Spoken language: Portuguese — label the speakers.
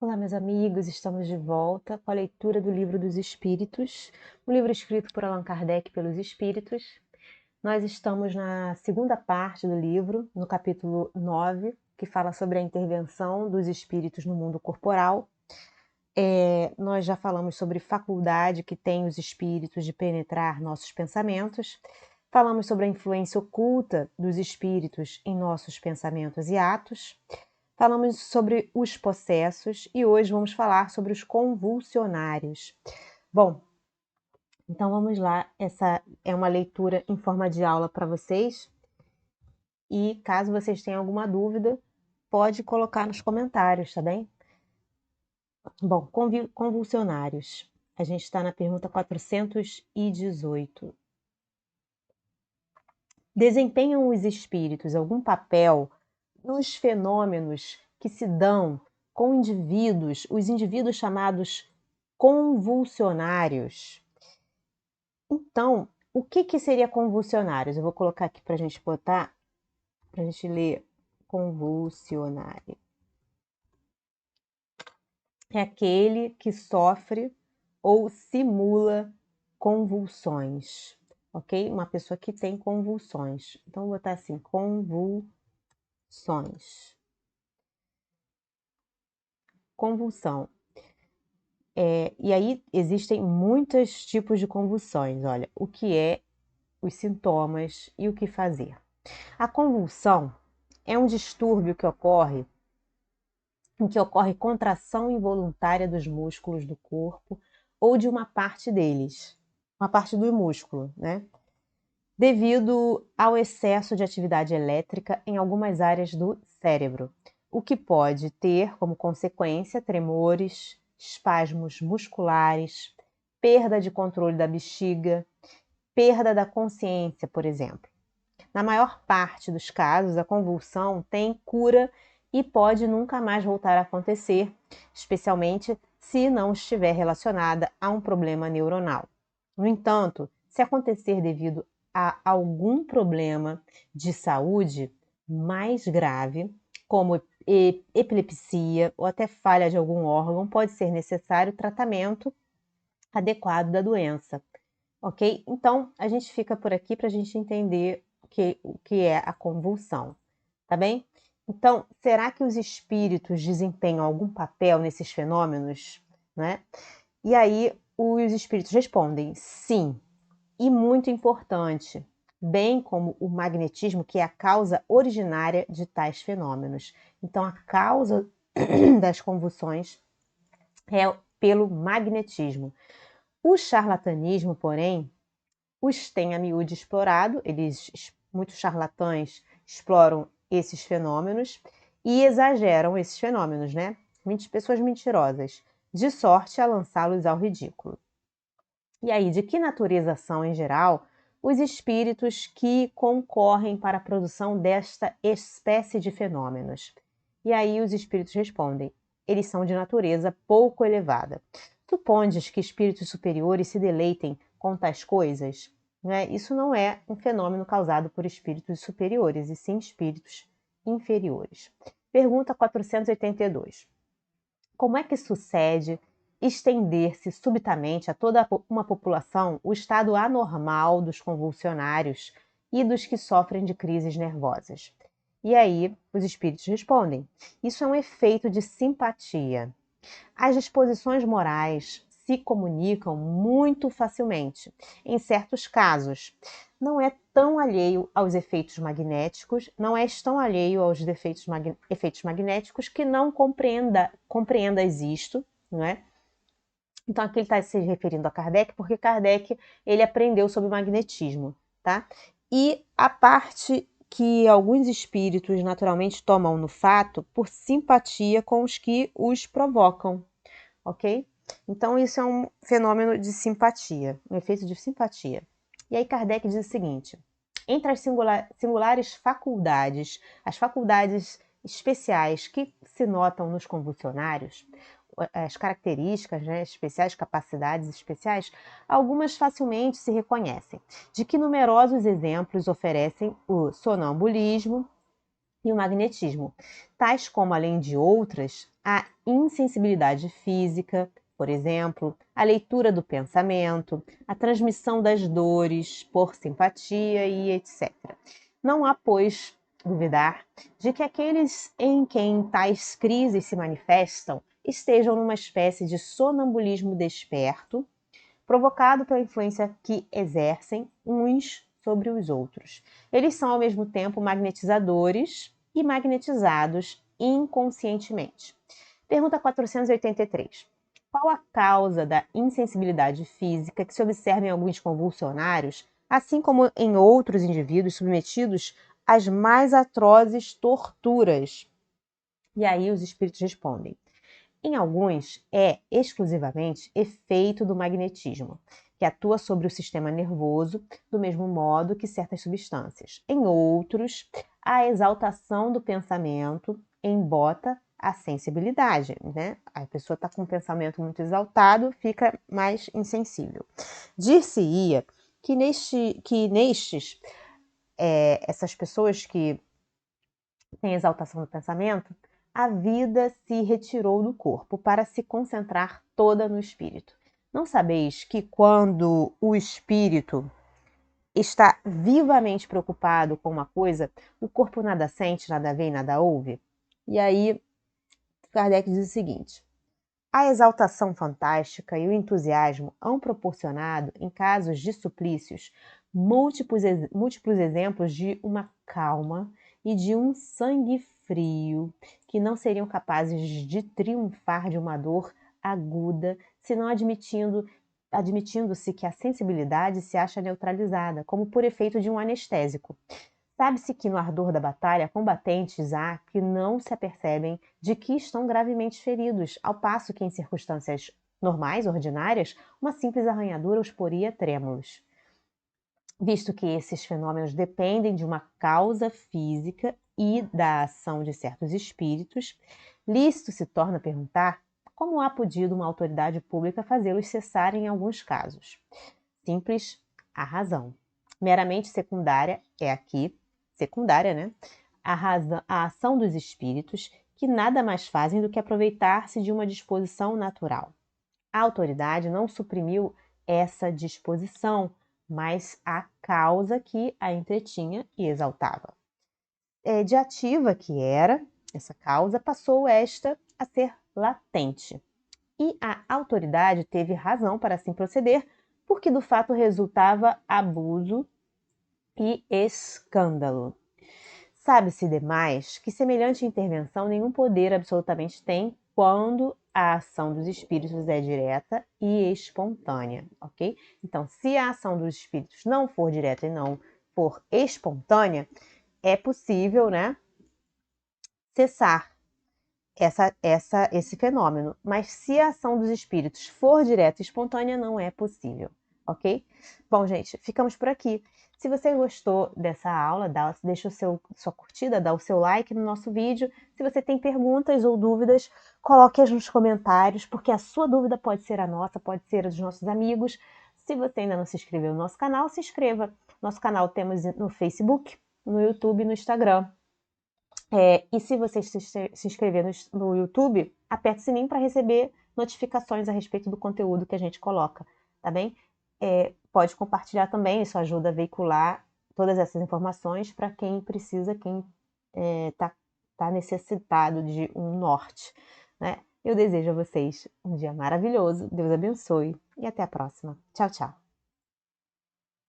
Speaker 1: Olá, meus amigos, estamos de volta com a leitura do Livro dos Espíritos, um livro escrito por Allan Kardec pelos Espíritos. Nós estamos na segunda parte do livro, no capítulo 9, que fala sobre a intervenção dos espíritos no mundo corporal. Nós já falamos sobre faculdade que tem os espíritos de penetrar nossos pensamentos. Falamos sobre a influência oculta dos espíritos em nossos pensamentos e atos. Falamos sobre os possessos e hoje vamos falar sobre os convulsionários. Bom, então vamos lá. Essa é uma leitura em forma de aula para vocês. E caso vocês tenham alguma dúvida, pode colocar nos comentários, tá bem? Bom, convulsionários. A gente está na pergunta 418. Desempenham os espíritos algum papel nos fenômenos que se dão com indivíduos, os indivíduos chamados convulsionários? Então, o que seria convulsionários? Eu vou colocar aqui para a gente botar, para a gente ler convulsionário. É aquele que sofre ou simula convulsões, ok? Uma pessoa que tem convulsões. Então, vou botar assim, convulsões. Convulsão. E aí existem muitos tipos de convulsões. Olha, o que é, os sintomas e o que fazer. A convulsão é um distúrbio que ocorre em que ocorre contração involuntária dos músculos do corpo ou de uma parte deles, uma parte do músculo, né? Devido ao excesso de atividade elétrica em algumas áreas do cérebro, o que pode ter como consequência tremores, espasmos musculares, perda de controle da bexiga, perda da consciência, por exemplo. Na maior parte dos casos, a convulsão tem cura e pode nunca mais voltar a acontecer, especialmente se não estiver relacionada a um problema neuronal. No entanto, se acontecer devido a algum problema de saúde mais grave, como epilepsia ou até falha de algum órgão, pode ser necessário tratamento adequado da doença. Ok? Então, a gente fica por aqui para a gente entender o que é a convulsão, tá bem? Então, será que os espíritos desempenham algum papel nesses fenômenos, né? E aí, os espíritos respondem sim, e muito importante, bem como o magnetismo, que é a causa originária de tais fenômenos. Então, a causa das convulsões é pelo magnetismo. O charlatanismo, porém, os tem a miúde explorado, muitos charlatães exploram esses fenômenos e exageram esses fenômenos, né? Pessoas mentirosas, de sorte a lançá-los ao ridículo. E aí, de que natureza são, em geral, os espíritos que concorrem para a produção desta espécie de fenômenos? E aí os espíritos respondem, eles são de natureza pouco elevada. Tu pondes que espíritos superiores se deleitem com tais coisas? Né? Isso não é um fenômeno causado por espíritos superiores, e sim espíritos inferiores. Pergunta 482. Como é que sucede estender-se subitamente a toda uma população o estado anormal dos convulsionários e dos que sofrem de crises nervosas? E aí, os espíritos respondem: isso é um efeito de simpatia. As disposições morais se comunicam muito facilmente. Em certos casos, não é tão alheio aos efeitos magnéticos, não és tão alheio aos efeitos magnéticos que não compreendas isto, não é? Então aqui ele está se referindo a Kardec, porque Kardec ele aprendeu sobre magnetismo, tá? E a parte que alguns espíritos naturalmente tomam no fato por simpatia com os que os provocam, ok? Então isso é um fenômeno de simpatia, um efeito de simpatia. E aí Kardec diz o seguinte: entre as singulares faculdades, as faculdades especiais que se notam nos convulsionários, as características, né, especiais, capacidades especiais, algumas facilmente se reconhecem, de que numerosos exemplos oferecem o sonambulismo, e o magnetismo, tais como, além de outras, a insensibilidade física, por exemplo, a leitura do pensamento, a transmissão das dores por simpatia e etc. Não há, pois, duvidar de que aqueles em quem tais crises se manifestam estejam numa espécie de sonambulismo desperto, provocado pela influência que exercem uns sobre os outros. Eles são, ao mesmo tempo, magnetizadores e magnetizados inconscientemente. Pergunta 483. Qual a causa da insensibilidade física que se observa em alguns convulsionários, assim como em outros indivíduos submetidos às mais atrozes torturas? E aí os espíritos respondem: em alguns, é exclusivamente efeito do magnetismo, que atua sobre o sistema nervoso do mesmo modo que certas substâncias. Em outros, a exaltação do pensamento embota a sensibilidade, né? A pessoa está com um pensamento muito exaltado, fica mais insensível. Dir-se-ia que nestes, essas pessoas que têm exaltação do pensamento, a vida se retirou do corpo para se concentrar toda no espírito. Não sabeis que quando o espírito está vivamente preocupado com uma coisa, o corpo nada sente, nada vê e nada ouve? E aí, Kardec diz o seguinte: a exaltação fantástica e o entusiasmo hão proporcionado, em casos de suplícios, múltiplos exemplos de uma calma e de um sangue frio que não seriam capazes de triunfar de uma dor aguda, senão admitindo-se que a sensibilidade se acha neutralizada, como por efeito de um anestésico. Sabe-se que no ardor da batalha, combatentes há que não se apercebem de que estão gravemente feridos, ao passo que em circunstâncias normais, ordinárias, uma simples arranhadura os poria trêmulos. Visto que esses fenômenos dependem de uma causa física e da ação de certos espíritos, lícito se torna perguntar como há podido uma autoridade pública fazê-los cessar em alguns casos. Simples, a razão. Meramente secundária é aqui, secundária, né? A ação dos espíritos, que nada mais fazem do que aproveitar-se de uma disposição natural. A autoridade não suprimiu essa disposição, mas a causa que a entretinha e exaltava. De ativa que era, essa causa, passou esta a ser latente. E a autoridade teve razão para assim proceder, porque do fato resultava abuso e escândalo. Sabe-se demais que semelhante intervenção nenhum poder absolutamente tem quando a ação dos espíritos é direta e espontânea, ok? Então, se a ação dos espíritos não for direta e não for espontânea, é possível, né, cessar esse fenômeno. Mas se a ação dos espíritos for direta e espontânea, não é possível, ok? Bom, gente, ficamos por aqui. Se você gostou dessa aula, deixa sua curtida, dá o seu like no nosso vídeo. Se você tem perguntas ou dúvidas, coloque-as nos comentários, porque a sua dúvida pode ser a nossa, pode ser a dos nossos amigos. Se você ainda não se inscreveu no nosso canal, se inscreva. Nosso canal temos no Facebook, no YouTube e no Instagram. E se você se inscrever no YouTube, aperte o sininho para receber notificações a respeito do conteúdo que a gente coloca, tá bem? Pode compartilhar também, isso ajuda a veicular todas essas informações para quem precisa, quem tá necessitado de um norte, né? Eu desejo a vocês um dia maravilhoso, Deus abençoe e até a próxima. Tchau, tchau.